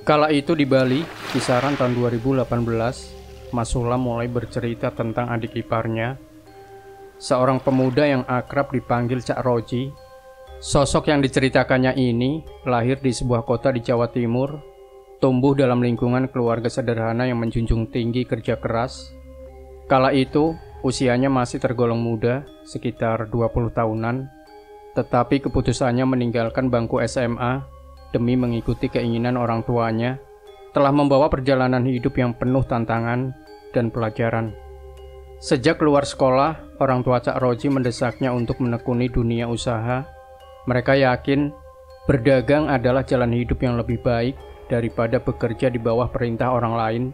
Kala itu di Bali, kisaran tahun 2018, Mas Sulam mulai bercerita tentang adik iparnya, seorang pemuda yang akrab dipanggil Cak Roji. Sosok yang diceritakannya ini lahir di sebuah kota di Jawa Timur, tumbuh dalam lingkungan keluarga sederhana yang menjunjung tinggi kerja keras. Kala itu, usianya masih tergolong muda, sekitar 20 tahunan, tetapi keputusannya meninggalkan bangku SMA demi mengikuti keinginan orang tuanya telah membawa perjalanan hidup yang penuh tantangan dan pelajaran. Sejak keluar sekolah, orang tua Cak Roji mendesaknya untuk menekuni dunia usaha. Mereka yakin berdagang adalah jalan hidup yang lebih baik daripada bekerja di bawah perintah orang lain.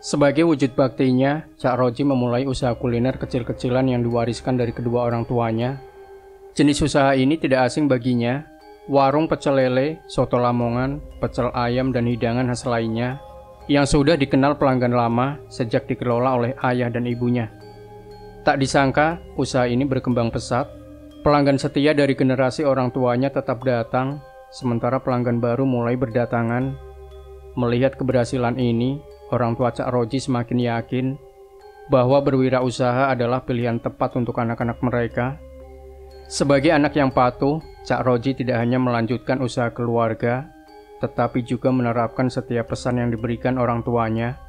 Sebagai wujud baktinya, Cak Roji memulai usaha kuliner kecil-kecilan yang diwariskan dari kedua orang tuanya. Jenis usaha ini tidak asing baginya. Warung pecel lele, soto Lamongan, pecel ayam, dan hidangan khas lainnya yang sudah dikenal pelanggan lama sejak dikelola oleh ayah dan ibunya. Tak disangka, usaha ini berkembang pesat. Pelanggan setia dari generasi orang tuanya tetap datang, sementara pelanggan baru mulai berdatangan. Melihat keberhasilan ini, orang tua Cak Roji semakin yakin bahwa berwirausaha adalah pilihan tepat untuk anak-anak mereka. Sebagai anak yang patuh, Cak Roji tidak hanya melanjutkan usaha keluarga, tetapi juga menerapkan setiap pesan yang diberikan orang tuanya.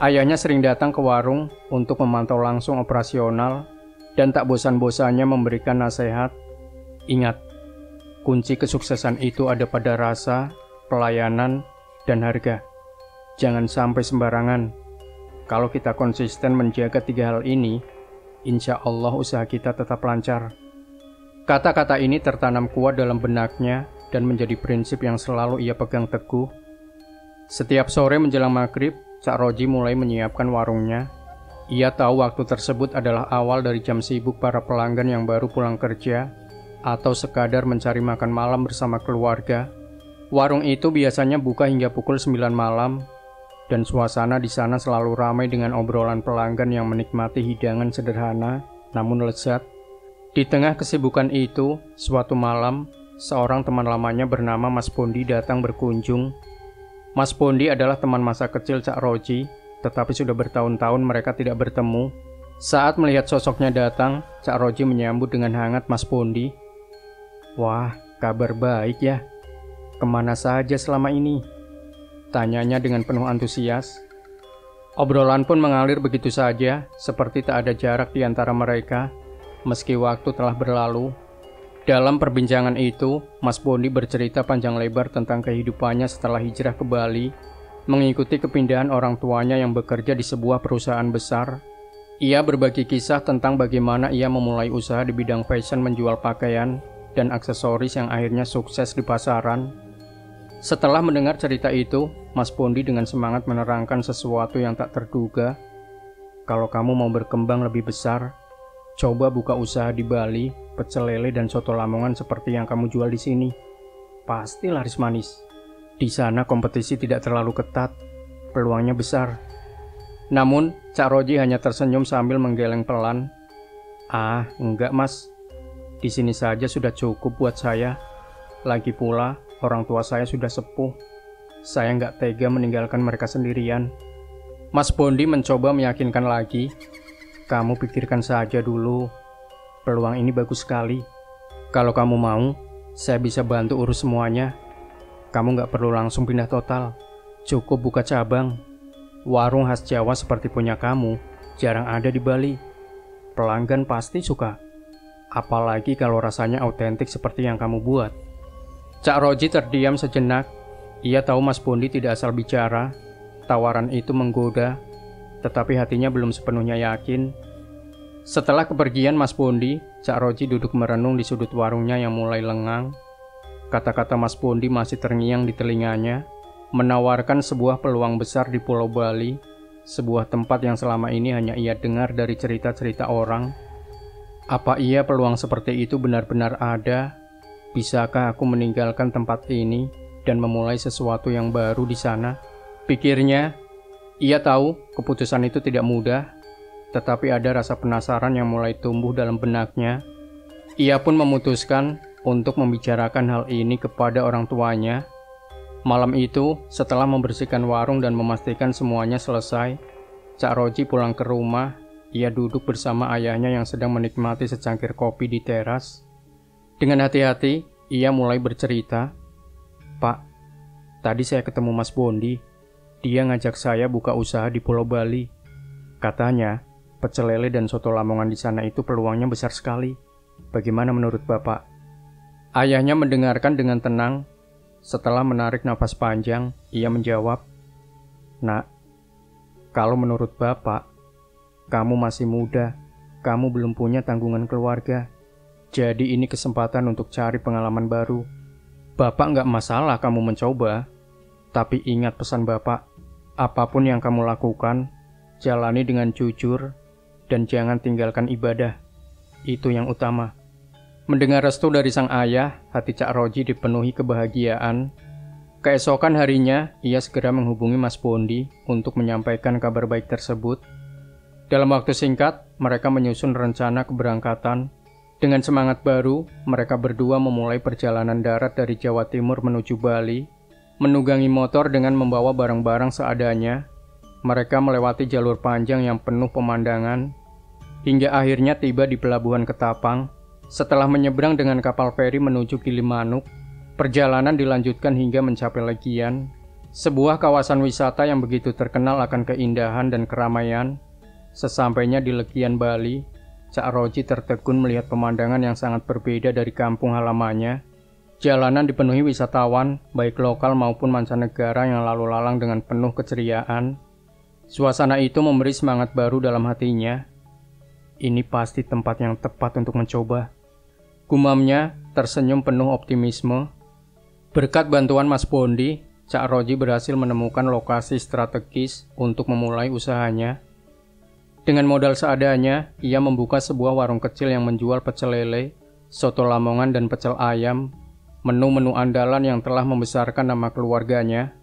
Ayahnya sering datang ke warung untuk memantau langsung operasional dan tak bosan-bosannya memberikan nasihat. Ingat, kunci kesuksesan itu ada pada rasa, pelayanan, dan harga. Jangan sampai sembarangan. Kalau kita konsisten menjaga 3 hal ini, insya Allah usaha kita tetap lancar. Kata-kata ini tertanam kuat dalam benaknya dan menjadi prinsip yang selalu ia pegang teguh. Setiap sore menjelang maghrib, Cak Roji mulai menyiapkan warungnya. Ia tahu waktu tersebut adalah awal dari jam sibuk para pelanggan yang baru pulang kerja atau sekadar mencari makan malam bersama keluarga. Warung itu biasanya buka hingga pukul 9 malam, dan suasana di sana selalu ramai dengan obrolan pelanggan yang menikmati hidangan sederhana namun lezat. Di tengah kesibukan itu, suatu malam, seorang teman lamanya bernama Mas Pondi datang berkunjung. Mas Pondi adalah teman masa kecil Cak Roji, tetapi sudah bertahun-tahun mereka tidak bertemu. Saat melihat sosoknya datang, Cak Roji menyambut dengan hangat Mas Pondi. "Wah, kabar baik ya. Kemana saja selama ini?" tanyanya dengan penuh antusias. Obrolan pun mengalir begitu saja, seperti tak ada jarak di antara mereka. Meski waktu telah berlalu, dalam perbincangan itu, Mas Pondi bercerita panjang lebar tentang kehidupannya setelah hijrah ke Bali, mengikuti kepindahan orang tuanya yang bekerja di sebuah perusahaan besar. Ia berbagi kisah tentang bagaimana ia memulai usaha di bidang fashion menjual pakaian dan aksesoris yang akhirnya sukses di pasaran. Setelah mendengar cerita itu, Mas Pondi dengan semangat menerangkan sesuatu yang tak terduga. "Kalau kamu mau berkembang lebih besar, coba buka usaha di Bali, pecel lele dan soto Lamongan seperti yang kamu jual di sini. Pasti laris manis. Di sana kompetisi tidak terlalu ketat, peluangnya besar." Namun, Cak Roji hanya tersenyum sambil menggeleng pelan. "Ah, enggak mas. Di sini saja sudah cukup buat saya. Lagi pula, orang tua saya sudah sepuh. Saya nggak tega meninggalkan mereka sendirian." Mas Pondi mencoba meyakinkan lagi. "Kamu pikirkan saja dulu. Peluang ini bagus sekali. Kalau kamu mau, saya bisa bantu urus semuanya. Kamu nggak perlu langsung pindah total. Cukup buka cabang. Warung khas Jawa seperti punya kamu jarang ada di Bali. Pelanggan pasti suka. Apalagi kalau rasanya autentik seperti yang kamu buat." Cak Roji terdiam sejenak. Ia tahu Mas Pondi tidak asal bicara. Tawaran itu menggoda, tetapi hatinya belum sepenuhnya yakin. Setelah kepergian Mas Pondi, Cak Roji duduk merenung di sudut warungnya yang mulai lengang. Kata-kata Mas Pondi masih terngiang di telinganya, menawarkan sebuah peluang besar di Pulau Bali, sebuah tempat yang selama ini hanya ia dengar dari cerita-cerita orang. Apa iya peluang seperti itu benar-benar ada? Bisakah aku meninggalkan tempat ini dan memulai sesuatu yang baru di sana? Pikirnya. Ia tahu keputusan itu tidak mudah, tetapi ada rasa penasaran yang mulai tumbuh dalam benaknya. Ia pun memutuskan untuk membicarakan hal ini kepada orang tuanya. Malam itu, setelah membersihkan warung dan memastikan semuanya selesai, Cak Roji pulang ke rumah. Ia duduk bersama ayahnya yang sedang menikmati secangkir kopi di teras. Dengan hati-hati, ia mulai bercerita. "Pak, tadi saya ketemu Mas Bondi. Dia ngajak saya buka usaha di Pulau Bali. Katanya, pecel lele dan soto Lamongan di sana itu peluangnya besar sekali. Bagaimana menurut Bapak?" Ayahnya mendengarkan dengan tenang. Setelah menarik napas panjang, ia menjawab, "Nak, kalau menurut Bapak, kamu masih muda, kamu belum punya tanggungan keluarga. Jadi ini kesempatan untuk cari pengalaman baru. Bapak nggak masalah kamu mencoba, tapi ingat pesan Bapak, apapun yang kamu lakukan, jalani dengan jujur, dan jangan tinggalkan ibadah. Itu yang utama." Mendengar restu dari sang ayah, hati Cak Roji dipenuhi kebahagiaan. Keesokan harinya, ia segera menghubungi Mas Bondi untuk menyampaikan kabar baik tersebut. Dalam waktu singkat, mereka menyusun rencana keberangkatan. Dengan semangat baru, mereka berdua memulai perjalanan darat dari Jawa Timur menuju Bali. Menunggangi motor dengan membawa barang-barang seadanya, mereka melewati jalur panjang yang penuh pemandangan, hingga akhirnya tiba di Pelabuhan Ketapang. Setelah menyeberang dengan kapal feri menuju Gilimanuk, perjalanan dilanjutkan hingga mencapai Legian, sebuah kawasan wisata yang begitu terkenal akan keindahan dan keramaian. Sesampainya di Legian, Bali, Cak Roji tertegun melihat pemandangan yang sangat berbeda dari kampung halamannya. Jalanan dipenuhi wisatawan, baik lokal maupun mancanegara yang lalu lalang dengan penuh keceriaan. Suasana itu memberi semangat baru dalam hatinya. Ini pasti tempat yang tepat untuk mencoba. Gumamnya tersenyum penuh optimisme. Berkat bantuan Mas Bondi, Cak Roji berhasil menemukan lokasi strategis untuk memulai usahanya. Dengan modal seadanya, ia membuka sebuah warung kecil yang menjual pecel lele, soto Lamongan, dan pecel ayam, menu-menu andalan yang telah membesarkan nama keluarganya.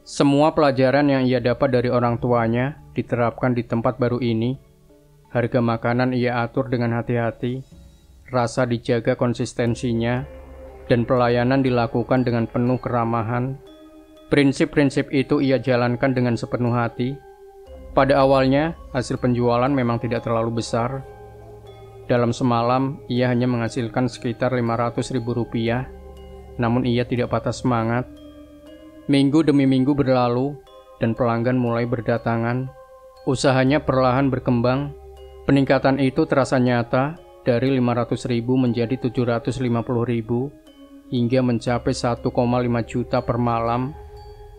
Semua pelajaran yang ia dapat dari orang tuanya diterapkan di tempat baru ini. Harga makanan ia atur dengan hati-hati, rasa dijaga konsistensinya, dan pelayanan dilakukan dengan penuh keramahan. Prinsip-prinsip itu ia jalankan dengan sepenuh hati. Pada awalnya, hasil penjualan memang tidak terlalu besar. Dalam semalam, ia hanya menghasilkan sekitar Rp500.000, namun ia tidak patah semangat. Minggu demi minggu berlalu, dan pelanggan mulai berdatangan. Usahanya perlahan berkembang. Peningkatan itu terasa nyata, dari Rp500.000 menjadi Rp750.000, hingga mencapai Rp1,5 juta per malam.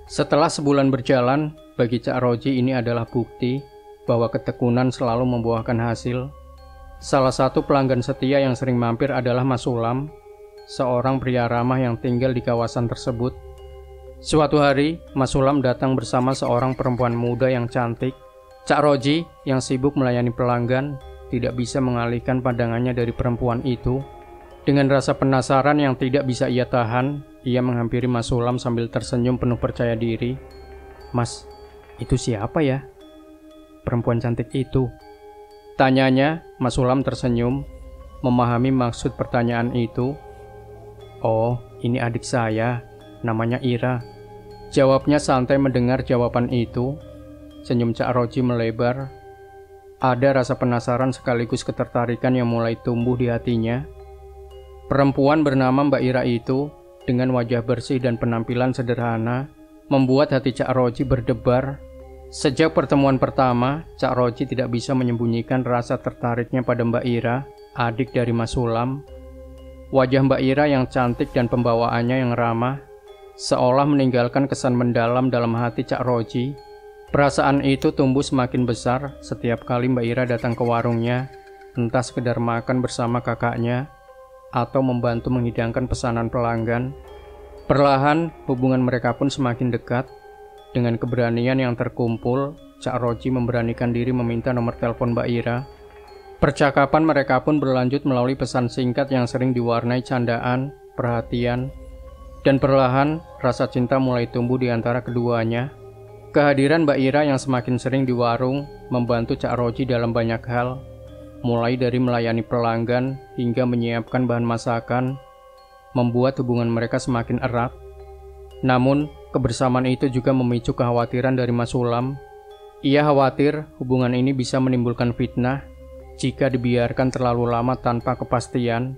Setelah sebulan berjalan, bagi Cak Roji ini adalah bukti bahwa ketekunan selalu membuahkan hasil. Salah satu pelanggan setia yang sering mampir adalah Mas Sulam, seorang pria ramah yang tinggal di kawasan tersebut. Suatu hari, Mas Sulam datang bersama seorang perempuan muda yang cantik. Cak Roji yang sibuk melayani pelanggan tidak bisa mengalihkan pandangannya dari perempuan itu. Dengan rasa penasaran yang tidak bisa ia tahan, ia menghampiri Mas Sulam sambil tersenyum penuh percaya diri. "Mas, itu siapa ya? Perempuan cantik itu?" Tanyanya. Mas Sulam tersenyum, memahami maksud pertanyaan itu. "Oh, ini adik saya, namanya Ira," jawabnya santai mendengar jawaban itu. Senyum Cak Roji melebar. Ada rasa penasaran sekaligus ketertarikan yang mulai tumbuh di hatinya. Perempuan bernama Mbak Ira itu, dengan wajah bersih dan penampilan sederhana, membuat hati Cak Roji berdebar. Sejak pertemuan pertama, Cak Roji tidak bisa menyembunyikan rasa tertariknya pada Mbak Ira, adik dari Mas Sulam. Wajah Mbak Ira yang cantik dan pembawaannya yang ramah, seolah meninggalkan kesan mendalam dalam hati Cak Roji. Perasaan itu tumbuh semakin besar setiap kali Mbak Ira datang ke warungnya, entah sekedar makan bersama kakaknya, atau membantu menghidangkan pesanan pelanggan. Perlahan, hubungan mereka pun semakin dekat. Dengan keberanian yang terkumpul, Cak Roji memberanikan diri meminta nomor telepon Mbak Ira. Percakapan mereka pun berlanjut melalui pesan singkat yang sering diwarnai candaan, perhatian, dan perlahan rasa cinta mulai tumbuh di antara keduanya. Kehadiran Mbak Ira yang semakin sering di warung membantu Cak Roji dalam banyak hal, mulai dari melayani pelanggan hingga menyiapkan bahan masakan, membuat hubungan mereka semakin erat. Namun, kebersamaan itu juga memicu kekhawatiran dari Mas Sulam. Ia khawatir hubungan ini bisa menimbulkan fitnah jika dibiarkan terlalu lama tanpa kepastian.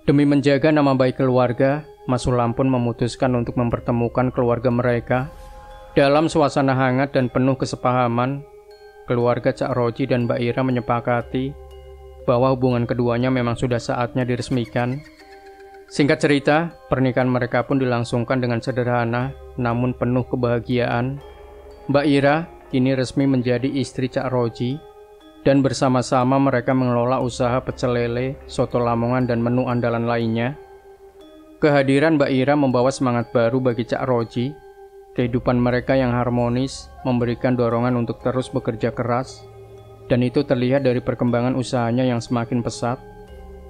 Demi menjaga nama baik keluarga, Mas Sulam pun memutuskan untuk mempertemukan keluarga mereka. Dalam suasana hangat dan penuh kesepahaman, keluarga Cak Roji dan Mbak Ira menyepakati bahwa hubungan keduanya memang sudah saatnya diresmikan. Singkat cerita, pernikahan mereka pun dilangsungkan dengan sederhana namun penuh kebahagiaan. Mbak Ira kini resmi menjadi istri Cak Roji, dan bersama-sama mereka mengelola usaha pecel lele, soto Lamongan, dan menu andalan lainnya. Kehadiran Mbak Ira membawa semangat baru bagi Cak Roji. Kehidupan mereka yang harmonis memberikan dorongan untuk terus bekerja keras, dan itu terlihat dari perkembangan usahanya yang semakin pesat.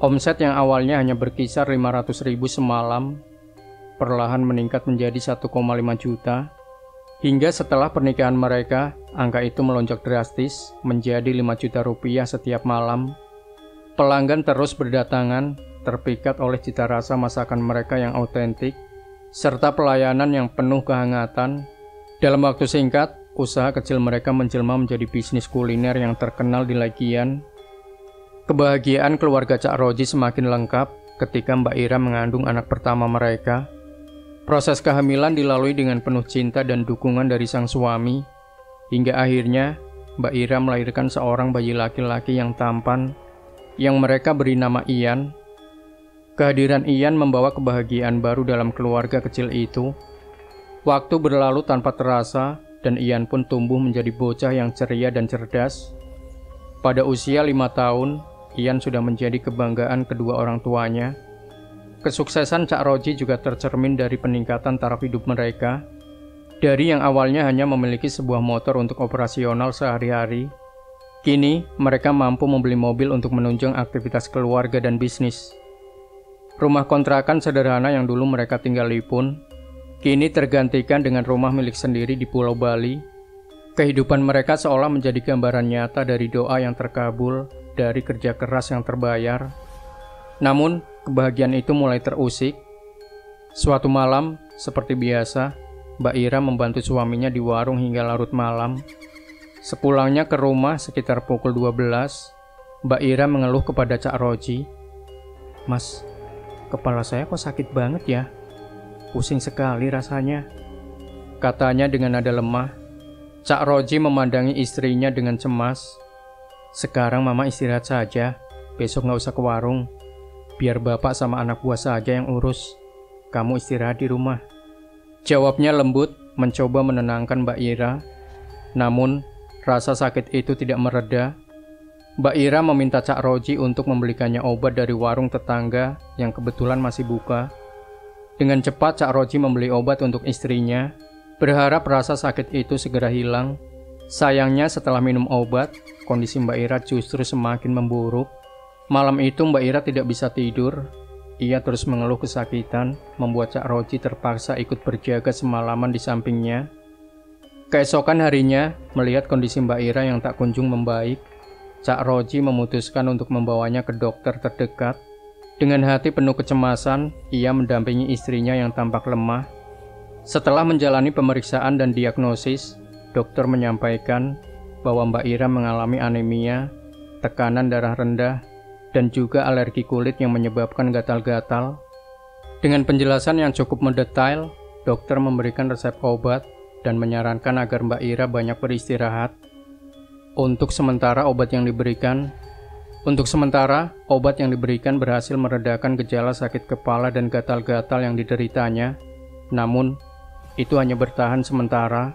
Omset yang awalnya hanya berkisar 500.000 semalam, perlahan meningkat menjadi 1,5 juta. Hingga setelah pernikahan mereka, angka itu melonjak drastis menjadi 5 juta rupiah setiap malam. Pelanggan terus berdatangan, terpikat oleh cita rasa masakan mereka yang autentik, serta pelayanan yang penuh kehangatan. Dalam waktu singkat, usaha kecil mereka menjelma menjadi bisnis kuliner yang terkenal di Legian. Kebahagiaan keluarga Cak Roji semakin lengkap ketika Mbak Ira mengandung anak pertama mereka. Proses kehamilan dilalui dengan penuh cinta dan dukungan dari sang suami, hingga akhirnya Mbak Ira melahirkan seorang bayi laki-laki yang tampan, yang mereka beri nama Ian. Kehadiran Ian membawa kebahagiaan baru dalam keluarga kecil itu. Waktu berlalu tanpa terasa, dan Ian pun tumbuh menjadi bocah yang ceria dan cerdas. Pada usia 5 tahun, Ian sudah menjadi kebanggaan kedua orang tuanya. Kesuksesan Cak Roji juga tercermin dari peningkatan taraf hidup mereka. Dari yang awalnya hanya memiliki sebuah motor untuk operasional sehari-hari, kini mereka mampu membeli mobil untuk menunjang aktivitas keluarga dan bisnis. Rumah kontrakan sederhana yang dulu mereka tinggali pun kini tergantikan dengan rumah milik sendiri di Pulau Bali. Kehidupan mereka seolah menjadi gambaran nyata dari doa yang terkabul, dari kerja keras yang terbayar. Namun, kebahagiaan itu mulai terusik. Suatu malam, seperti biasa, Mbak Ira membantu suaminya di warung hingga larut malam. Sepulangnya ke rumah sekitar pukul 12, Mbak Ira mengeluh kepada Cak Roji. "Mas, kepala saya kok sakit banget ya? Pusing sekali rasanya," katanya dengan nada lemah. Cak Roji memandangi istrinya dengan cemas. "Sekarang mama istirahat saja, besok nggak usah ke warung. Biar bapak sama anak buah saja yang urus. Kamu istirahat di rumah," jawabnya lembut, mencoba menenangkan Mbak Ira. Namun, rasa sakit itu tidak mereda. Mbak Ira meminta Cak Roji untuk membelikannya obat dari warung tetangga yang kebetulan masih buka. Dengan cepat Cak Roji membeli obat untuk istrinya, berharap rasa sakit itu segera hilang. Sayangnya setelah minum obat, kondisi Mbak Ira justru semakin memburuk. Malam itu Mbak Ira tidak bisa tidur. Ia terus mengeluh kesakitan, membuat Cak Roji terpaksa ikut berjaga semalaman di sampingnya. Keesokan harinya, melihat kondisi Mbak Ira yang tak kunjung membaik, Cak Roji memutuskan untuk membawanya ke dokter terdekat. Dengan hati penuh kecemasan, ia mendampingi istrinya yang tampak lemah. Setelah menjalani pemeriksaan dan diagnosis, dokter menyampaikan bahwa Mbak Ira mengalami anemia, tekanan darah rendah, dan juga alergi kulit yang menyebabkan gatal-gatal. Dengan penjelasan yang cukup mendetail, dokter memberikan resep obat dan menyarankan agar Mbak Ira banyak beristirahat. Untuk sementara obat yang diberikan berhasil meredakan gejala sakit kepala dan gatal-gatal yang dideritanya. Namun, itu hanya bertahan sementara.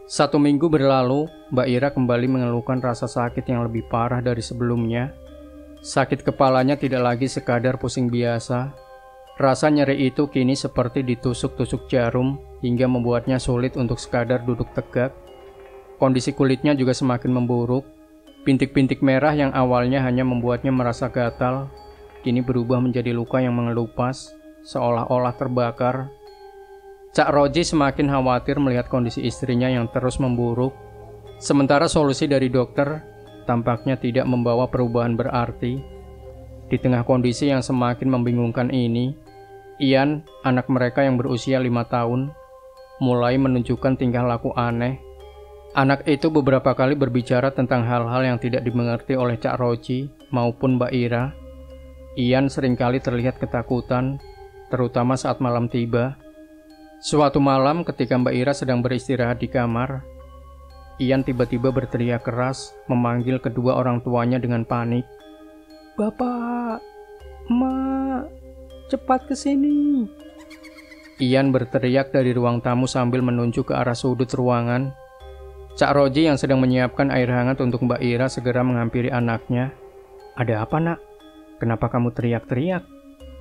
1 minggu berlalu, Mbak Ira kembali mengeluhkan rasa sakit yang lebih parah dari sebelumnya. Sakit kepalanya tidak lagi sekadar pusing biasa. Rasa nyeri itu kini seperti ditusuk-tusuk jarum hingga membuatnya sulit untuk sekadar duduk tegak. Kondisi kulitnya juga semakin memburuk. Bintik-bintik merah yang awalnya hanya membuatnya merasa gatal, kini berubah menjadi luka yang mengelupas, seolah-olah terbakar. Cak Roji semakin khawatir melihat kondisi istrinya yang terus memburuk. Sementara solusi dari dokter tampaknya tidak membawa perubahan berarti. Di tengah kondisi yang semakin membingungkan ini, Ian, anak mereka yang berusia 5 tahun, mulai menunjukkan tingkah laku aneh. Anak itu beberapa kali berbicara tentang hal-hal yang tidak dimengerti oleh Cak Roji maupun Mbak Ira. Ian seringkali terlihat ketakutan, terutama saat malam tiba. Suatu malam ketika Mbak Ira sedang beristirahat di kamar, Ian tiba-tiba berteriak keras memanggil kedua orang tuanya dengan panik. "Bapak, Mak, cepat ke sini." Ian berteriak dari ruang tamu sambil menunjuk ke arah sudut ruangan. Cak Roji yang sedang menyiapkan air hangat untuk Mbak Ira segera menghampiri anaknya. "Ada apa, Nak? Kenapa kamu teriak-teriak?"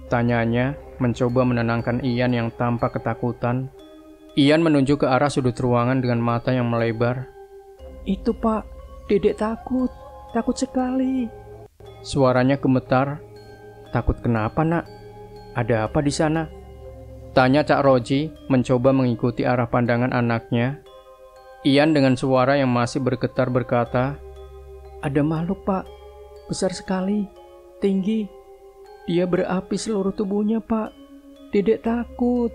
tanyanya, mencoba menenangkan Ian yang tampak ketakutan. Ian menunjuk ke arah sudut ruangan dengan mata yang melebar. "Itu, Pak, Dedek takut sekali." Suaranya gemetar. "Takut kenapa, Nak? Ada apa di sana?" tanya Cak Roji, mencoba mengikuti arah pandangan anaknya. Ian dengan suara yang masih bergetar berkata, "Ada makhluk, Pak. Besar sekali, tinggi. Dia berapi seluruh tubuhnya, Pak. Dedek takut."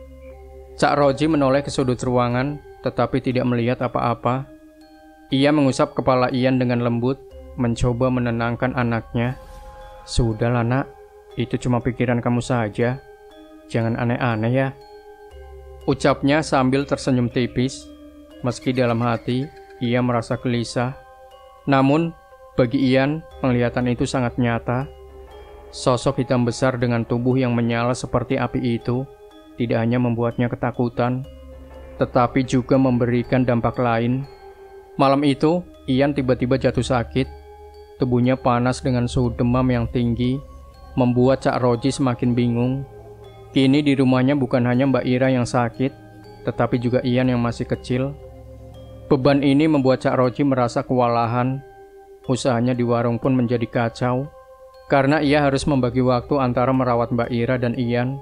Cak Roji menoleh ke sudut ruangan, tetapi tidak melihat apa-apa. Ia mengusap kepala Ian dengan lembut, mencoba menenangkan anaknya. "Sudahlah, Nak. Itu cuma pikiran kamu saja. Jangan aneh-aneh ya," ucapnya sambil tersenyum tipis. Meski dalam hati, ia merasa gelisah. Namun, bagi Ian, penglihatan itu sangat nyata. Sosok hitam besar dengan tubuh yang menyala seperti api itu tidak hanya membuatnya ketakutan, tetapi juga memberikan dampak lain. Malam itu, Ian tiba-tiba jatuh sakit. Tubuhnya panas dengan suhu demam yang tinggi, membuat Cak Roji semakin bingung. Kini di rumahnya bukan hanya Mbak Ira yang sakit, tetapi juga Ian yang masih kecil. Beban ini membuat Cak Roji merasa kewalahan. Usahanya di warung pun menjadi kacau, karena ia harus membagi waktu antara merawat Mbak Ira dan Ian.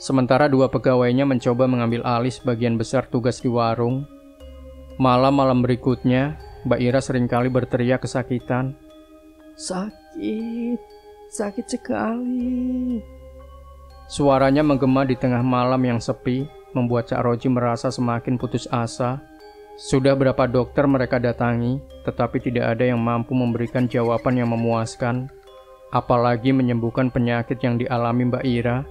Sementara dua pegawainya mencoba mengambil alih sebagian besar tugas di warung. Malam-malam berikutnya, Mbak Ira seringkali berteriak kesakitan. Sakit sekali." Suaranya menggema di tengah malam yang sepi, membuat Cak Roji merasa semakin putus asa. Sudah berapa dokter mereka datangi, tetapi tidak ada yang mampu memberikan jawaban yang memuaskan, apalagi menyembuhkan penyakit yang dialami Mbak Ira.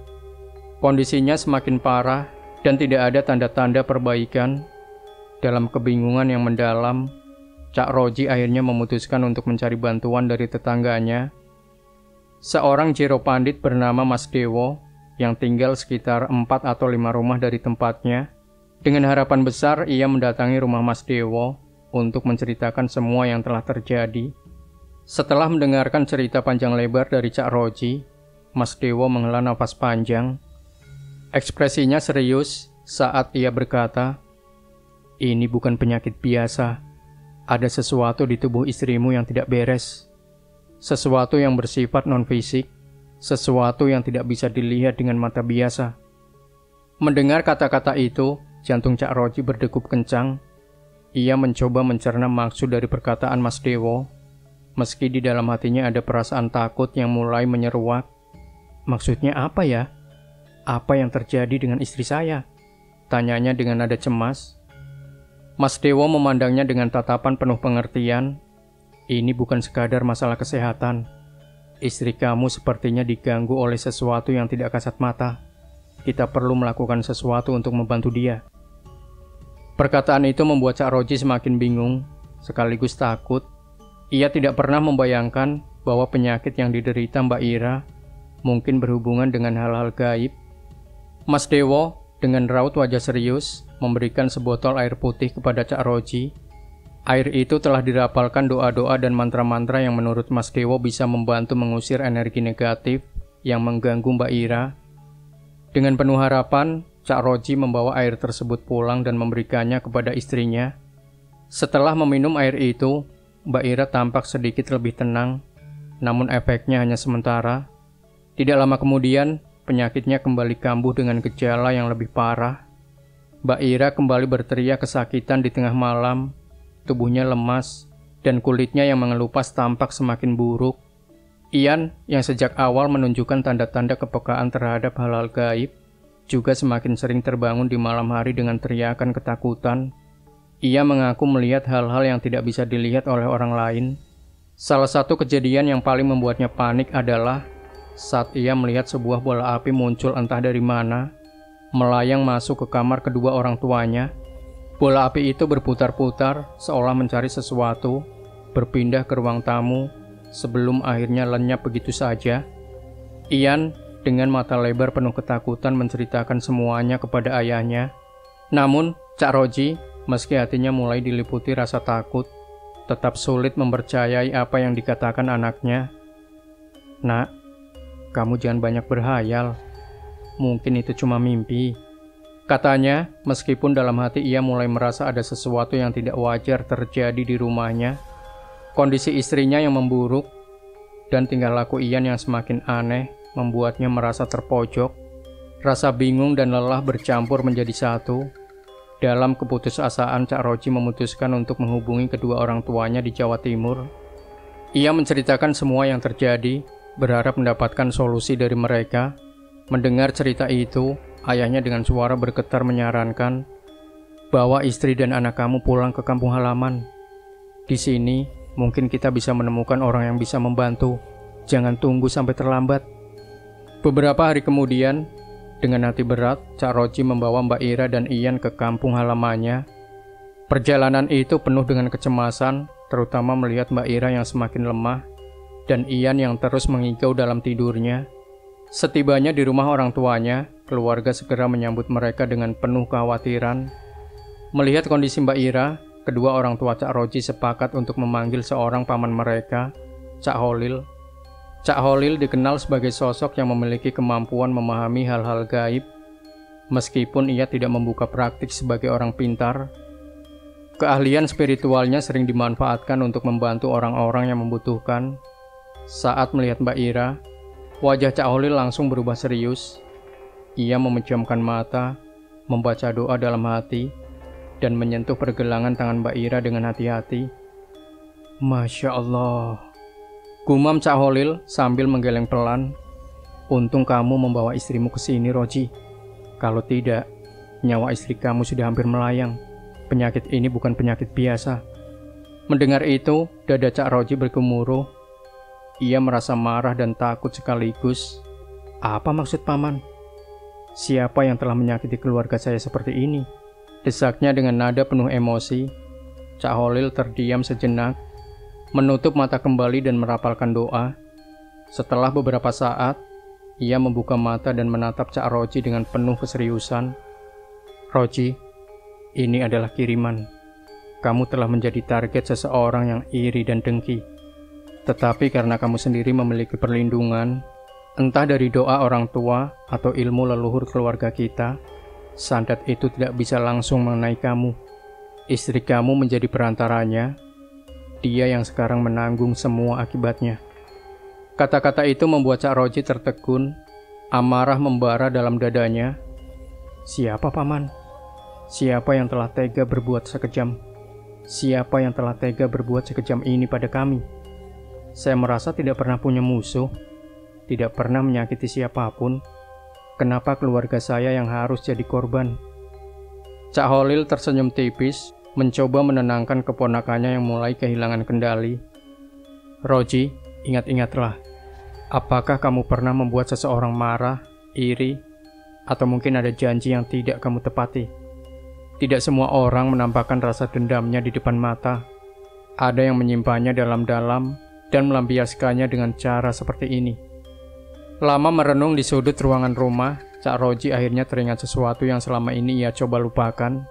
Kondisinya semakin parah dan tidak ada tanda-tanda perbaikan. Dalam kebingungan yang mendalam, Cak Roji akhirnya memutuskan untuk mencari bantuan dari tetangganya. Seorang Jero Pandit bernama Mas Dewo yang tinggal sekitar 4 atau 5 rumah dari tempatnya. Dengan harapan besar, ia mendatangi rumah Mas Dewo untuk menceritakan semua yang telah terjadi. Setelah mendengarkan cerita panjang lebar dari Cak Roji, Mas Dewo menghela nafas panjang. Ekspresinya serius saat ia berkata, "Ini bukan penyakit biasa. Ada sesuatu di tubuh istrimu yang tidak beres. Sesuatu yang bersifat non-fisik, sesuatu yang tidak bisa dilihat dengan mata biasa." Mendengar kata-kata itu, jantung Cak Roji berdegup kencang. Ia mencoba mencerna maksud dari perkataan Mas Dewo, meski di dalam hatinya ada perasaan takut yang mulai menyeruak. "Maksudnya apa ya? Apa yang terjadi dengan istri saya?" tanyanya dengan nada cemas. Mas Dewo memandangnya dengan tatapan penuh pengertian. "Ini bukan sekadar masalah kesehatan. Istri kamu sepertinya diganggu oleh sesuatu yang tidak kasat mata. Kita perlu melakukan sesuatu untuk membantu dia." Perkataan itu membuat Cak Roji semakin bingung, sekaligus takut. Ia tidak pernah membayangkan bahwa penyakit yang diderita Mbak Ira mungkin berhubungan dengan hal-hal gaib. Mas Dewo dengan raut wajah serius memberikan sebotol air putih kepada Cak Roji. Air itu telah dirapalkan doa-doa dan mantra-mantra yang menurut Mas Dewo bisa membantu mengusir energi negatif yang mengganggu Mbak Ira. Dengan penuh harapan, Cak Roji membawa air tersebut pulang dan memberikannya kepada istrinya. Setelah meminum air itu, Mbak Ira tampak sedikit lebih tenang, namun efeknya hanya sementara. Tidak lama kemudian, penyakitnya kembali kambuh dengan gejala yang lebih parah. Mbak Ira kembali berteriak kesakitan di tengah malam, tubuhnya lemas, dan kulitnya yang mengelupas tampak semakin buruk. Ian, yang sejak awal menunjukkan tanda-tanda kepekaan terhadap hal-hal gaib, juga semakin sering terbangun di malam hari dengan teriakan ketakutan. Ia mengaku melihat hal-hal yang tidak bisa dilihat oleh orang lain. Salah satu kejadian yang paling membuatnya panik adalah saat ia melihat sebuah bola api muncul entah dari mana, melayang masuk ke kamar kedua orang tuanya. Bola api itu berputar-putar seolah mencari sesuatu, berpindah ke ruang tamu, sebelum akhirnya lenyap begitu saja. Ian dengan mata lebar penuh ketakutan menceritakan semuanya kepada ayahnya. Namun, Cak Roji, meski hatinya mulai diliputi rasa takut, tetap sulit mempercayai apa yang dikatakan anaknya. "Nak, kamu jangan banyak berhayal. Mungkin itu cuma mimpi," katanya, meskipun dalam hati ia mulai merasa ada sesuatu yang tidak wajar terjadi di rumahnya. Kondisi istrinya yang memburuk dan tingkah laku Ian yang semakin aneh membuatnya merasa terpojok. Rasa bingung dan lelah bercampur menjadi satu. Dalam keputusasaan, Cak Roji memutuskan untuk menghubungi kedua orang tuanya di Jawa Timur. Ia menceritakan semua yang terjadi, berharap mendapatkan solusi dari mereka. Mendengar cerita itu, ayahnya dengan suara bergetar menyarankan, "Bawa istri dan anak kamu pulang ke kampung halaman. Di sini, mungkin kita bisa menemukan orang yang bisa membantu. Jangan tunggu sampai terlambat." Beberapa hari kemudian, dengan hati berat, Cak Roji membawa Mbak Ira dan Ian ke kampung halamannya. Perjalanan itu penuh dengan kecemasan, terutama melihat Mbak Ira yang semakin lemah, dan Ian yang terus mengigau dalam tidurnya. Setibanya di rumah orang tuanya, keluarga segera menyambut mereka dengan penuh kekhawatiran. Melihat kondisi Mbak Ira, kedua orang tua Cak Roji sepakat untuk memanggil seorang paman mereka, Cak Holil. Cak Holil dikenal sebagai sosok yang memiliki kemampuan memahami hal-hal gaib. Meskipun ia tidak membuka praktik sebagai orang pintar, keahlian spiritualnya sering dimanfaatkan untuk membantu orang-orang yang membutuhkan. Saat melihat Mbak Ira, wajah Cak Holil langsung berubah serius. Ia memejamkan mata, membaca doa dalam hati, dan menyentuh pergelangan tangan Mbak Ira dengan hati-hati. "Masya Allah," gumam Cak Holil sambil menggeleng pelan. "Untung kamu membawa istrimu ke sini, Roji. Kalau tidak, nyawa istri kamu sudah hampir melayang. Penyakit ini bukan penyakit biasa." Mendengar itu, dada Cak Roji bergemuruh. Ia merasa marah dan takut sekaligus. "Apa maksud paman? Siapa yang telah menyakiti keluarga saya seperti ini?" desaknya dengan nada penuh emosi. Cak Holil terdiam sejenak, menutup mata kembali dan merapalkan doa. Setelah beberapa saat, ia membuka mata dan menatap Cak Roji dengan penuh keseriusan. "Roji, ini adalah kiriman. Kamu telah menjadi target seseorang yang iri dan dengki. Tetapi karena kamu sendiri memiliki perlindungan, entah dari doa orang tua atau ilmu leluhur keluarga kita, santet itu tidak bisa langsung mengenai kamu. Istri kamu menjadi perantaranya. Dia yang sekarang menanggung semua akibatnya." Kata-kata itu membuat Cak Roji tertegun, amarah membara dalam dadanya. "Siapa paman? Siapa yang telah tega berbuat sekejam? Siapa yang telah tega berbuat sekejam ini pada kami? Saya merasa tidak pernah punya musuh, tidak pernah menyakiti siapapun. Kenapa keluarga saya yang harus jadi korban?" Cak Holil tersenyum tipis, mencoba menenangkan keponakannya yang mulai kehilangan kendali. "Roji, ingat-ingatlah. Apakah kamu pernah membuat seseorang marah, iri, atau mungkin ada janji yang tidak kamu tepati? Tidak semua orang menampakkan rasa dendamnya di depan mata. Ada yang menyimpannya dalam-dalam dan melampiaskannya dengan cara seperti ini." Lama merenung di sudut ruangan rumah, Cak Roji akhirnya teringat sesuatu yang selama ini ia coba lupakan.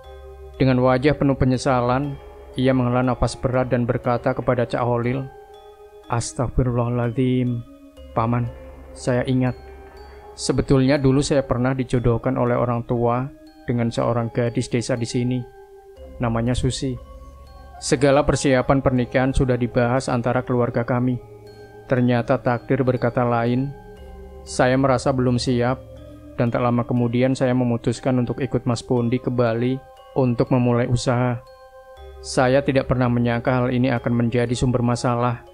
Dengan wajah penuh penyesalan, ia menghela nafas berat dan berkata kepada Cak Holil, "Astagfirullahaladzim, paman, saya ingat. Sebetulnya dulu saya pernah dijodohkan oleh orang tua dengan seorang gadis desa di sini. Namanya Susi. Segala persiapan pernikahan sudah dibahas antara keluarga kami. Ternyata takdir berkata lain. Saya merasa belum siap, dan tak lama kemudian saya memutuskan untuk ikut Mas Pondi ke Bali untuk memulai usaha. Saya tidak pernah menyangka hal ini akan menjadi sumber masalah."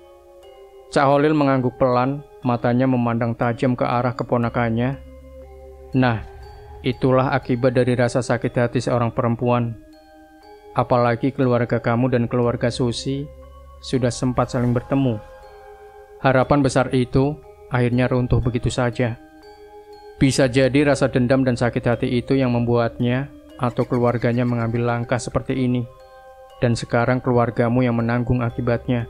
Cak Holil mengangguk pelan, matanya memandang tajam ke arah keponakannya. "Nah, Itulah akibat dari rasa sakit hati seorang perempuan. Apalagi keluarga kamu dan keluarga Susi sudah sempat saling bertemu. Harapan besar itu akhirnya runtuh begitu saja. Bisa jadi rasa dendam dan sakit hati itu yang membuatnya atau keluarganya mengambil langkah seperti ini. Dan sekarang keluargamu yang menanggung akibatnya.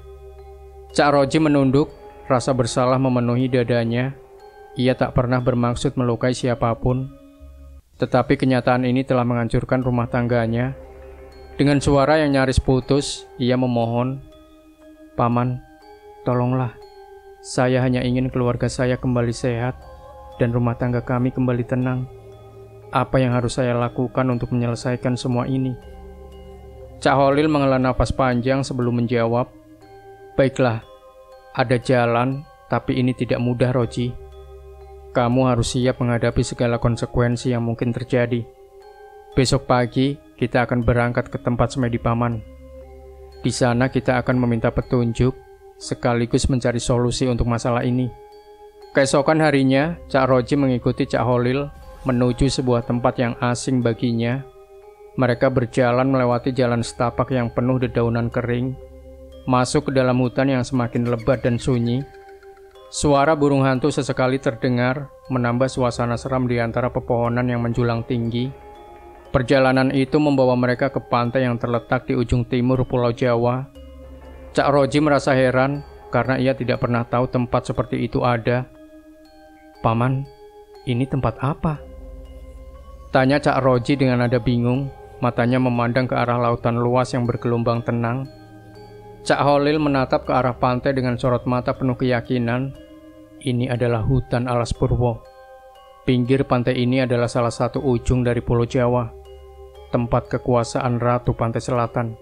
Cak Roji menunduk, rasa bersalah memenuhi dadanya. Ia tak pernah bermaksud melukai siapapun. Tetapi kenyataan ini telah menghancurkan rumah tangganya. Dengan suara yang nyaris putus, ia memohon, "Paman, tolonglah. Saya hanya ingin keluarga saya kembali sehat dan rumah tangga kami kembali tenang. Apa yang harus saya lakukan untuk menyelesaikan semua ini?" Cak Holil menghela nafas panjang sebelum menjawab, "Baiklah, ada jalan, tapi ini tidak mudah, Roji. Kamu harus siap menghadapi segala konsekuensi yang mungkin terjadi. Besok pagi, kita akan berangkat ke tempat semedi Paman. Di sana kita akan meminta petunjuk, sekaligus mencari solusi untuk masalah ini." Keesokan harinya, Cak Roji mengikuti Cak Holil menuju sebuah tempat yang asing baginya. Mereka berjalan melewati jalan setapak yang penuh dedaunan kering, masuk ke dalam hutan yang semakin lebat dan sunyi. Suara burung hantu sesekali terdengar, menambah suasana seram di antara pepohonan yang menjulang tinggi. Perjalanan itu membawa mereka ke pantai yang terletak di ujung timur Pulau Jawa. Cak Roji merasa heran karena ia tidak pernah tahu tempat seperti itu ada. "Paman, ini tempat apa?" tanya Cak Roji dengan nada bingung, matanya memandang ke arah lautan luas yang bergelombang tenang. Cak Holil menatap ke arah pantai dengan sorot mata penuh keyakinan. Ini adalah hutan alas purwo. Pinggir pantai ini adalah salah satu ujung dari Pulau Jawa, tempat kekuasaan Ratu Pantai Selatan.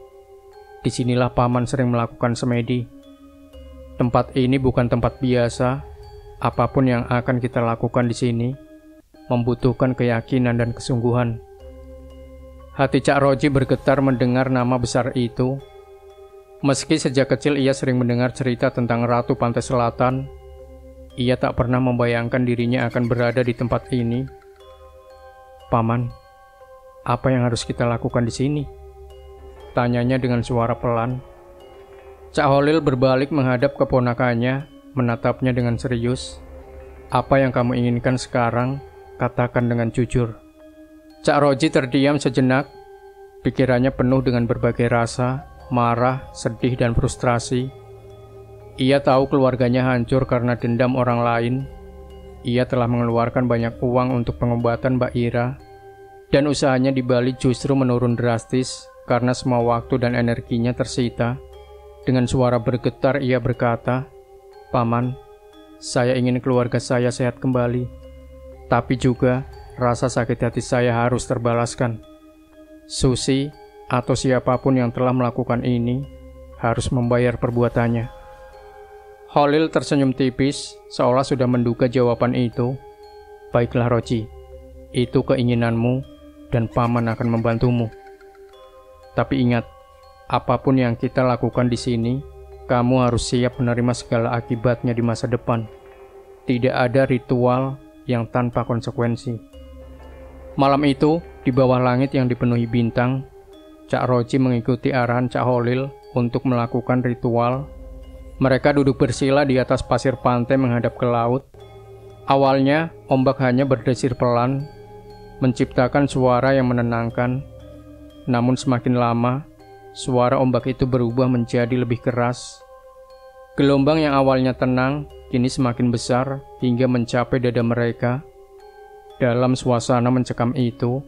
Disinilah Paman sering melakukan semedi. Tempat ini bukan tempat biasa. Apapun yang akan kita lakukan di sini membutuhkan keyakinan dan kesungguhan. Hati Cak Roji bergetar mendengar nama besar itu. Meski sejak kecil ia sering mendengar cerita tentang Ratu Pantai Selatan, ia tak pernah membayangkan dirinya akan berada di tempat ini. "Paman, apa yang harus kita lakukan di sini?" tanyanya dengan suara pelan. Cak Holil berbalik menghadap keponakannya, menatapnya dengan serius. "Apa yang kamu inginkan sekarang, katakan dengan jujur." Cak Roji terdiam sejenak, pikirannya penuh dengan berbagai rasa, marah, sedih, dan frustrasi. Ia tahu keluarganya hancur karena dendam orang lain. Ia telah mengeluarkan banyak uang untuk pengobatan Mbak Ira, dan usahanya di Bali justru menurun drastis karena semua waktu dan energinya tersita. Dengan suara bergetar ia berkata, "Paman, saya ingin keluarga saya sehat kembali, tapi juga rasa sakit hati saya harus terbalaskan. Susi atau siapapun yang telah melakukan ini harus membayar perbuatannya." Holil tersenyum tipis, seolah sudah menduga jawaban itu. "Baiklah Roji, itu keinginanmu dan Paman akan membantumu. Tapi ingat, apapun yang kita lakukan di sini, kamu harus siap menerima segala akibatnya di masa depan. Tidak ada ritual yang tanpa konsekuensi." Malam itu, di bawah langit yang dipenuhi bintang, Cak Roji mengikuti arahan Cak Holil untuk melakukan ritual. Mereka duduk bersila di atas pasir pantai menghadap ke laut. Awalnya, ombak hanya berdesir pelan, menciptakan suara yang menenangkan. Namun semakin lama, suara ombak itu berubah menjadi lebih keras. Gelombang yang awalnya tenang, kini semakin besar hingga mencapai dada mereka. Dalam suasana mencekam itu,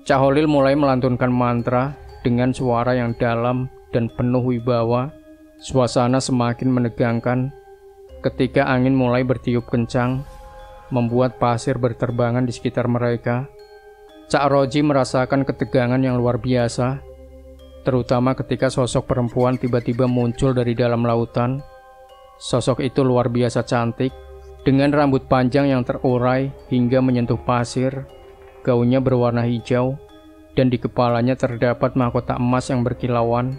Cak Holil mulai melantunkan mantra dengan suara yang dalam dan penuh wibawa. Suasana semakin menegangkan ketika angin mulai bertiup kencang, membuat pasir berterbangan di sekitar mereka. Cak Roji merasakan ketegangan yang luar biasa, terutama ketika sosok perempuan tiba-tiba muncul dari dalam lautan. Sosok itu luar biasa cantik, dengan rambut panjang yang terurai hingga menyentuh pasir. Gaunnya berwarna hijau, dan di kepalanya terdapat mahkota emas yang berkilauan.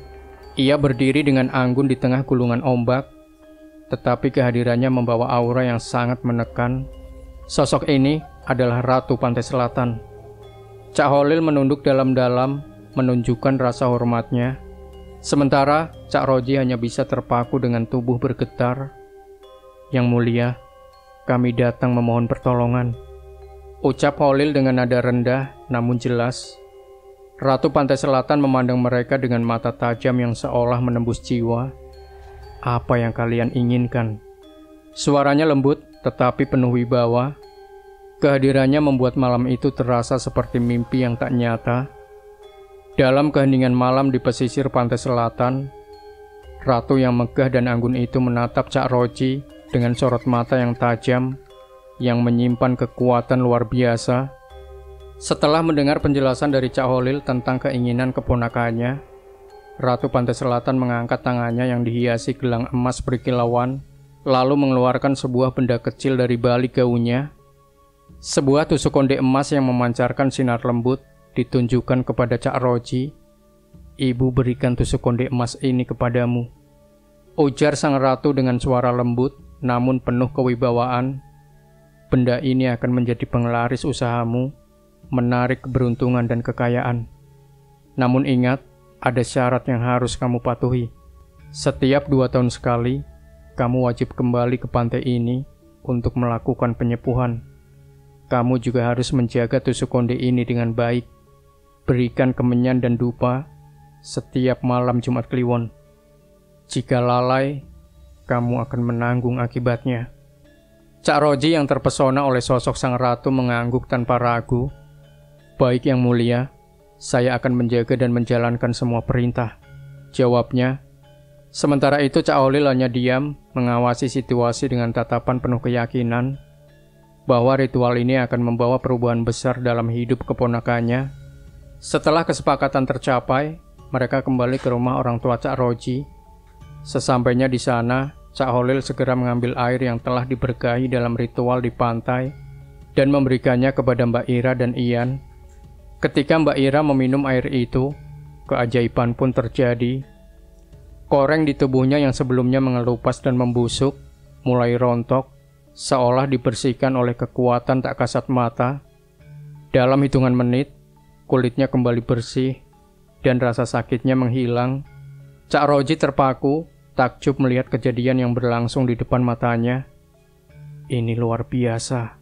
Ia berdiri dengan anggun di tengah gulungan ombak, tetapi kehadirannya membawa aura yang sangat menekan. Sosok ini adalah Ratu Pantai Selatan. Cak Holil menunduk dalam-dalam, menunjukkan rasa hormatnya. Sementara Cak Roji hanya bisa terpaku dengan tubuh bergetar. "Yang mulia, kami datang memohon pertolongan," ucap Holil dengan nada rendah namun jelas. Ratu Pantai Selatan memandang mereka dengan mata tajam yang seolah menembus jiwa. "Apa yang kalian inginkan?" Suaranya lembut tetapi penuh wibawa. Kehadirannya membuat malam itu terasa seperti mimpi yang tak nyata. Dalam keheningan malam di pesisir pantai selatan, ratu yang megah dan anggun itu menatap Cak Roji dengan sorot mata yang tajam, yang menyimpan kekuatan luar biasa. Setelah mendengar penjelasan dari Cak Holil tentang keinginan keponakannya, Ratu Pantai Selatan mengangkat tangannya yang dihiasi gelang emas berkilauan, lalu mengeluarkan sebuah benda kecil dari balik gaunnya. Sebuah tusuk konde emas yang memancarkan sinar lembut ditunjukkan kepada Cak Roji. "Ibu berikan tusuk konde emas ini kepadamu," ujar sang ratu dengan suara lembut namun penuh kewibawaan. "Benda ini akan menjadi penglaris usahamu, menarik keberuntungan dan kekayaan. Namun ingat, ada syarat yang harus kamu patuhi. Setiap 2 tahun sekali, kamu wajib kembali ke pantai ini untuk melakukan penyepuhan. Kamu juga harus menjaga tusuk konde ini dengan baik. Berikan kemenyan dan dupa setiap malam Jumat Kliwon. Jika lalai, kamu akan menanggung akibatnya." Cak Roji yang terpesona oleh sosok sang ratu mengangguk tanpa ragu. "Baik yang mulia, saya akan menjaga dan menjalankan semua perintah," jawabnya. Sementara itu Cak Holil hanya diam, mengawasi situasi dengan tatapan penuh keyakinan bahwa ritual ini akan membawa perubahan besar dalam hidup keponakannya. Setelah kesepakatan tercapai, mereka kembali ke rumah orang tua Cak Roji. Sesampainya di sana, Cak Holil segera mengambil air yang telah diberkahi dalam ritual di pantai dan memberikannya kepada Mbak Ira dan Ian. Ketika Mbak Ira meminum air itu, keajaiban pun terjadi. Koreng di tubuhnya yang sebelumnya mengelupas dan membusuk, mulai rontok, seolah dibersihkan oleh kekuatan tak kasat mata. Dalam hitungan menit, kulitnya kembali bersih, dan rasa sakitnya menghilang. Cak Roji terpaku, takjub melihat kejadian yang berlangsung di depan matanya. "Ini luar biasa,"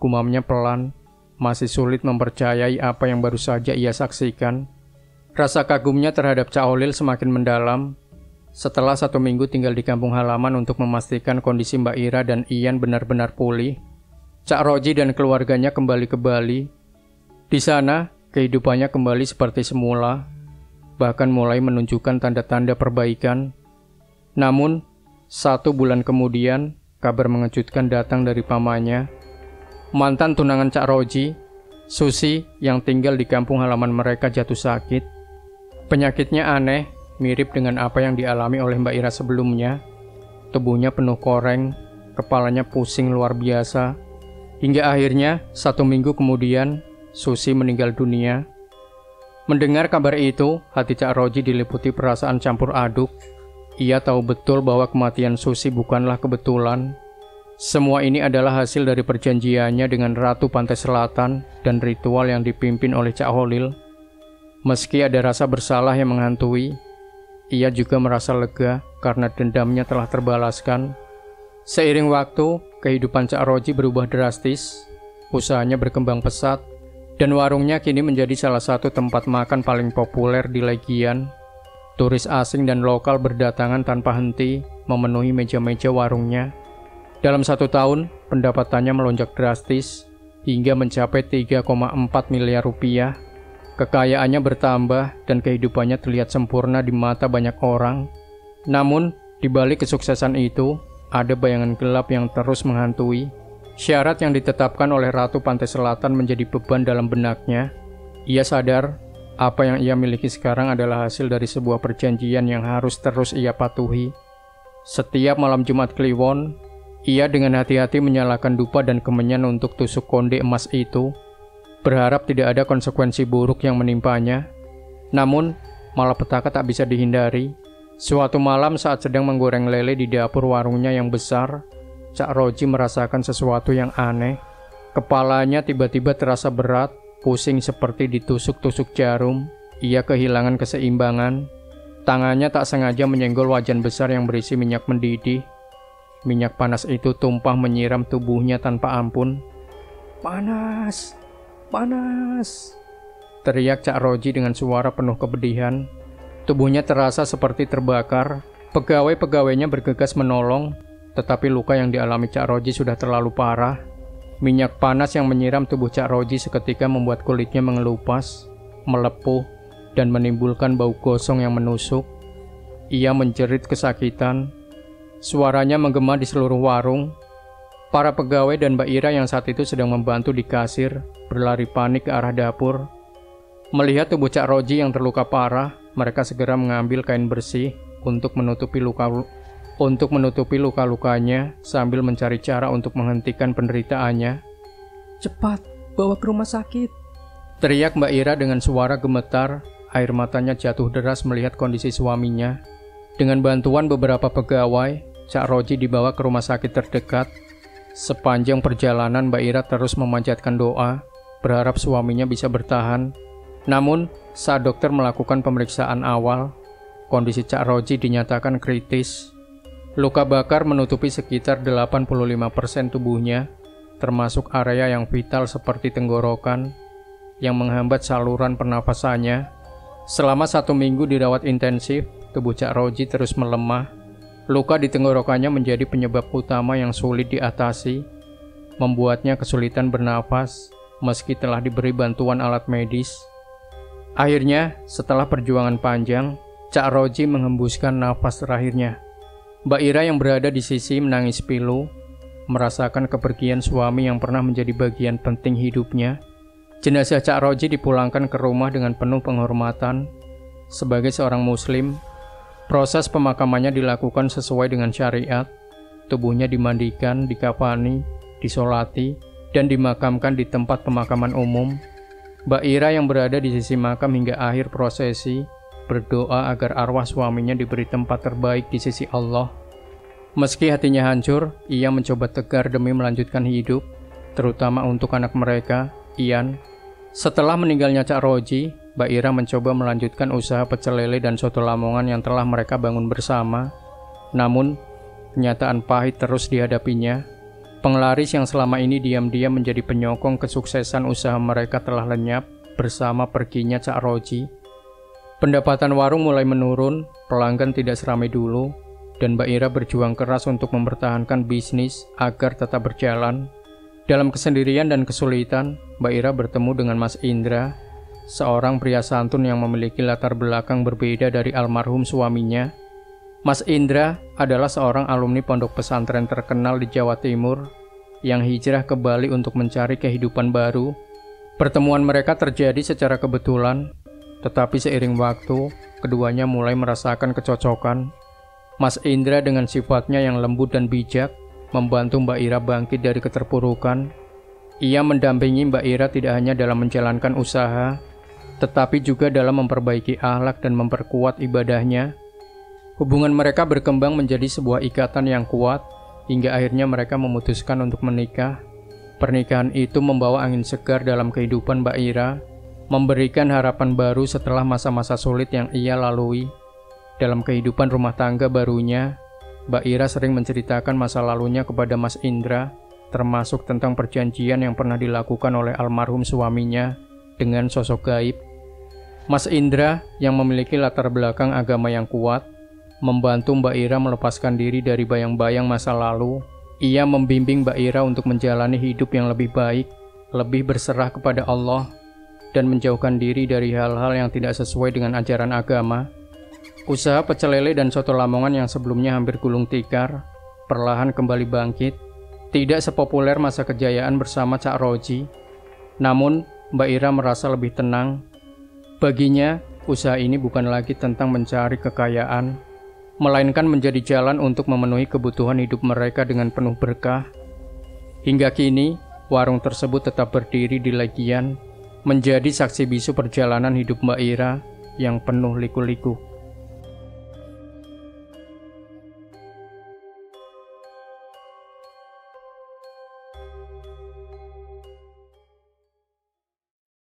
gumamnya pelan, masih sulit mempercayai apa yang baru saja ia saksikan. Rasa kagumnya terhadap Cak Holil semakin mendalam. Setelah 1 minggu tinggal di kampung halaman untuk memastikan kondisi Mbak Ira dan Ian benar-benar pulih, Cak Roji dan keluarganya kembali ke Bali. Di sana, kehidupannya kembali seperti semula, bahkan mulai menunjukkan tanda-tanda perbaikan. Namun, 1 bulan kemudian, kabar mengejutkan datang dari pamannya. Mantan tunangan Cak Roji, Susi, yang tinggal di kampung halaman mereka jatuh sakit. Penyakitnya aneh, mirip dengan apa yang dialami oleh Mbak Ira sebelumnya. Tubuhnya penuh koreng, kepalanya pusing luar biasa. Hingga akhirnya, 1 minggu kemudian, Susi meninggal dunia. Mendengar kabar itu, hati Cak Roji diliputi perasaan campur aduk. Ia tahu betul bahwa kematian Susi bukanlah kebetulan. Semua ini adalah hasil dari perjanjiannya dengan Ratu Pantai Selatan dan ritual yang dipimpin oleh Cak Holil. Meski ada rasa bersalah yang menghantui, ia juga merasa lega karena dendamnya telah terbalaskan. Seiring waktu, kehidupan Cak Roji berubah drastis. Usahanya berkembang pesat, dan warungnya kini menjadi salah satu tempat makan paling populer di Legian. Turis asing dan lokal berdatangan tanpa henti memenuhi meja-meja warungnya. Dalam 1 tahun, pendapatannya melonjak drastis hingga mencapai 3,4 miliar rupiah. Kekayaannya bertambah dan kehidupannya terlihat sempurna di mata banyak orang. Namun, di balik kesuksesan itu, ada bayangan gelap yang terus menghantui. Syarat yang ditetapkan oleh Ratu Pantai Selatan menjadi beban dalam benaknya. Ia sadar, apa yang ia miliki sekarang adalah hasil dari sebuah perjanjian yang harus terus ia patuhi. Setiap malam Jumat Kliwon, ia dengan hati-hati menyalakan dupa dan kemenyan untuk tusuk konde emas itu, berharap tidak ada konsekuensi buruk yang menimpanya. Namun, malapetaka tak bisa dihindari. Suatu malam saat sedang menggoreng lele di dapur warungnya yang besar, Cak Roji merasakan sesuatu yang aneh. Kepalanya tiba-tiba terasa berat, pusing seperti ditusuk-tusuk jarum. Ia kehilangan keseimbangan. Tangannya tak sengaja menyenggol wajan besar yang berisi minyak mendidih. Minyak panas itu tumpah menyiram tubuhnya tanpa ampun. "Panas! Panas!" teriak Cak Roji dengan suara penuh kepedihan. Tubuhnya terasa seperti terbakar. Pegawai-pegawainya bergegas menolong, tetapi luka yang dialami Cak Roji sudah terlalu parah. Minyak panas yang menyiram tubuh Cak Roji seketika membuat kulitnya mengelupas, melepuh, dan menimbulkan bau gosong yang menusuk. Ia menjerit kesakitan. Suaranya menggema di seluruh warung. Para pegawai dan Mbak Ira yang saat itu sedang membantu di kasir berlari panik ke arah dapur. Melihat tubuh Cak Roji yang terluka parah, mereka segera mengambil kain bersih untuk menutupi luka-lukanya sambil mencari cara untuk menghentikan penderitaannya. "Cepat, bawa ke rumah sakit!" teriak Mbak Ira dengan suara gemetar. Air matanya jatuh deras melihat kondisi suaminya. Dengan bantuan beberapa pegawai, Cak Roji dibawa ke rumah sakit terdekat. Sepanjang perjalanan Mbak Ira terus memanjatkan doa, berharap suaminya bisa bertahan. Namun, saat dokter melakukan pemeriksaan awal, kondisi Cak Roji dinyatakan kritis. Luka bakar menutupi sekitar 85% tubuhnya, termasuk area yang vital seperti tenggorokan, yang menghambat saluran pernapasannya. Selama 1 minggu dirawat intensif, tubuh Cak Roji terus melemah. Luka di tenggorokannya menjadi penyebab utama yang sulit diatasi, membuatnya kesulitan bernafas meski telah diberi bantuan alat medis. Akhirnya, setelah perjuangan panjang, Cak Roji menghembuskan nafas terakhirnya. Mbak Ira yang berada di sisi menangis pilu, merasakan kepergian suami yang pernah menjadi bagian penting hidupnya. Jenazah Cak Roji dipulangkan ke rumah dengan penuh penghormatan. Sebagai seorang muslim, proses pemakamannya dilakukan sesuai dengan syariat. Tubuhnya dimandikan, dikafani, disolati, dan dimakamkan di tempat pemakaman umum. Mbak Ira yang berada di sisi makam hingga akhir prosesi, berdoa agar arwah suaminya diberi tempat terbaik di sisi Allah. Meski hatinya hancur, ia mencoba tegar demi melanjutkan hidup, terutama untuk anak mereka, Ian. Setelah meninggalnya Cak Roji, Mbak Ira mencoba melanjutkan usaha pecel lele dan soto Lamongan yang telah mereka bangun bersama. Namun, kenyataan pahit terus dihadapinya. Penglaris yang selama ini diam-diam menjadi penyokong kesuksesan usaha mereka telah lenyap bersama perginya Cak Roji. Pendapatan warung mulai menurun, pelanggan tidak seramai dulu, dan Mbak Ira berjuang keras untuk mempertahankan bisnis agar tetap berjalan. Dalam kesendirian dan kesulitan, Mbak Ira bertemu dengan Mas Indra, seorang pria santun yang memiliki latar belakang berbeda dari almarhum suaminya. Mas Indra adalah seorang alumni pondok pesantren terkenal di Jawa Timur yang hijrah ke Bali untuk mencari kehidupan baru. Pertemuan mereka terjadi secara kebetulan, tetapi seiring waktu, keduanya mulai merasakan kecocokan. Mas Indra dengan sifatnya yang lembut dan bijak, membantu Mbak Ira bangkit dari keterpurukan. Ia mendampingi Mbak Ira tidak hanya dalam menjalankan usaha, tetapi juga dalam memperbaiki akhlak dan memperkuat ibadahnya. Hubungan mereka berkembang menjadi sebuah ikatan yang kuat, hingga akhirnya mereka memutuskan untuk menikah. Pernikahan itu membawa angin segar dalam kehidupan Mbak Ira, memberikan harapan baru setelah masa-masa sulit yang ia lalui. Dalam kehidupan rumah tangga barunya, Mbak Ira sering menceritakan masa lalunya kepada Mas Indra, termasuk tentang perjanjian yang pernah dilakukan oleh almarhum suaminya dengan sosok gaib. Mas Indra yang memiliki latar belakang agama yang kuat, membantu Mbak Ira melepaskan diri dari bayang-bayang masa lalu. Ia membimbing Mbak Ira untuk menjalani hidup yang lebih baik, lebih berserah kepada Allah, dan menjauhkan diri dari hal-hal yang tidak sesuai dengan ajaran agama. Usaha pecel lele dan soto Lamongan yang sebelumnya hampir gulung tikar, perlahan kembali bangkit. Tidak sepopuler masa kejayaan bersama Cak Roji, namun Mbak Ira merasa lebih tenang. Baginya, usaha ini bukan lagi tentang mencari kekayaan, melainkan menjadi jalan untuk memenuhi kebutuhan hidup mereka dengan penuh berkah. Hingga kini, warung tersebut tetap berdiri di Legian, menjadi saksi bisu perjalanan hidup Mbak Ira yang penuh liku-liku.